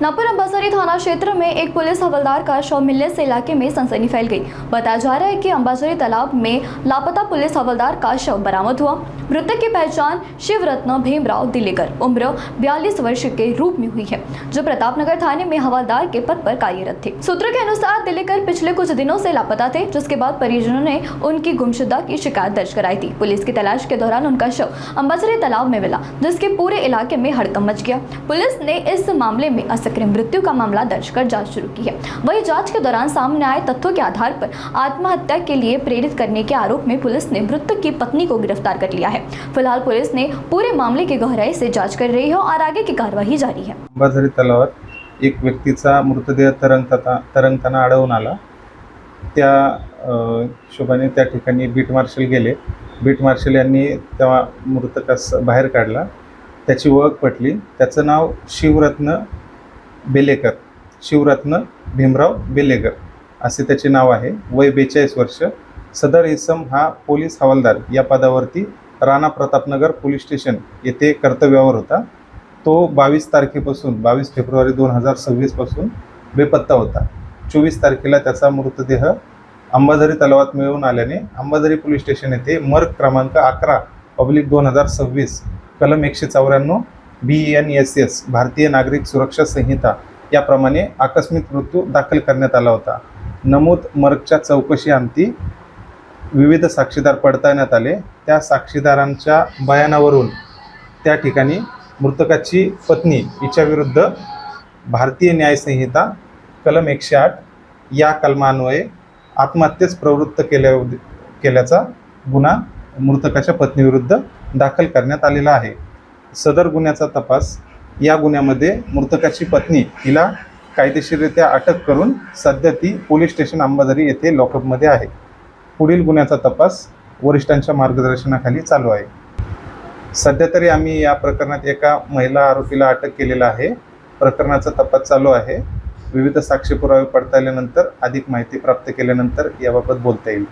नागपुर अंबाझरी थाना क्षेत्र में एक पुलिस हवलदार का शव मिलने से इलाके में सनसनी फैल गई। बताया जा रहा है कि अंबाझरी तालाब में लापता पुलिस हवलदार का शव बरामद हुआ। मृतक की पहचान शिवरत्न भीमराव दिलेकर उम्र 42 वर्ष के रूप में हुई है, जो प्रतापनगर थाने में हवलदार के पद पर कार्यरत थे। सूत्रों के अनुसार दिलेकर पिछले कुछ दिनों से लापता थे, जिसके बाद परिजनों ने उनकी गुमशुदा की शिकायत दर्ज कराई थी। पुलिस की तलाश के दौरान उनका शव अंबाझरी तालाब में मिला, जिसके पूरे इलाके में हड़कंप मच गया। पुलिस ने इस मामले में असक्रिय मृत्यु का मामला दर्ज कर जांच शुरू की है। वहीं जांच के दौरान सामने आए तथ्यों के आधार पर आत्महत्या के लिए प्रेरित करने के आरोप में पुलिस ने मृतक की पत्नी को गिरफ्तार कर लिया है। फिलहाल पुलिस ने पूरे मामले की गहराई से जांच कर रही है और आगे की कार्यवाही जारी है। अंबाझरी तलावात एक व्यक्तीचा मृतदेह तरंगताना आढळून आला। त्या हिशोबाने त्या ठिकाणी बीट मार्शल गेले। बीट मार्शल यांनी त्या मृतकास बाहेर काढला। त्याची ओळख पटली। त्याचं नाव शिवरत्न भीमराव बेलेकर असे त्याचे नाव आहे। वय 42 वर्ष। सदर इसम हा पोलीस हवालदार या पदावरती राणा प्रतापनगर पोलीस स्टेशन येथे कर्तव्यावर होता। तो 22 फेब्रुवारी 2026 पासून बेपत्ता होता। 24 तारखेला त्याचा मृतदेह अंबाझरी तलावात मिळून आल्याने अंबाझरी पोलीस स्टेशन येथे मर्ग क्रमांक 11/2026 कलम 194 BNSS भारतीय नागरिक सुरक्षा संहिता याप्रमाणे आकस्मिक मृत्यू दाखल करण्यात आला होता। नमूद मर्गच्या चौकशी अंती विविध साक्षीदार पडताळण्यात आले। त्या साक्षीदारांच्या बयानावरून त्या ठिकाणी मृतकाची पत्नी हिच्या विरुद्ध भारतीय न्याय संहिता कलम 108 या कलमान्वये आत्महत्येस प्रवृत्त केल्याचा गुन्हा मृतकाच्या पत्नीविरुद्ध दाखल करण्यात आलेला आहे। सदर गुन्ह्याचा तपास या गुन्ह्यामध्ये मृतकाची पत्नी हिला कायदेशीररित्या अटक करून सध्या ती पोलीस स्टेशन अंबाझरी येथे लॉकअपमध्ये आहे। पुढील गुन्ह्याचा तपास वरिष्ठांच्या मार्गदर्शनाखाली चालू आहे। सध्या तरी आम्ही या प्रकरणात एका महिला आरोपीला अटक केलेला आहे। प्रकरणाचा तपास चालू आहे। विविध साक्षी पुरावे पडताळल्यानंतर अधिक माहिती प्राप्त केल्यानंतर याबाबत बोलता येईल।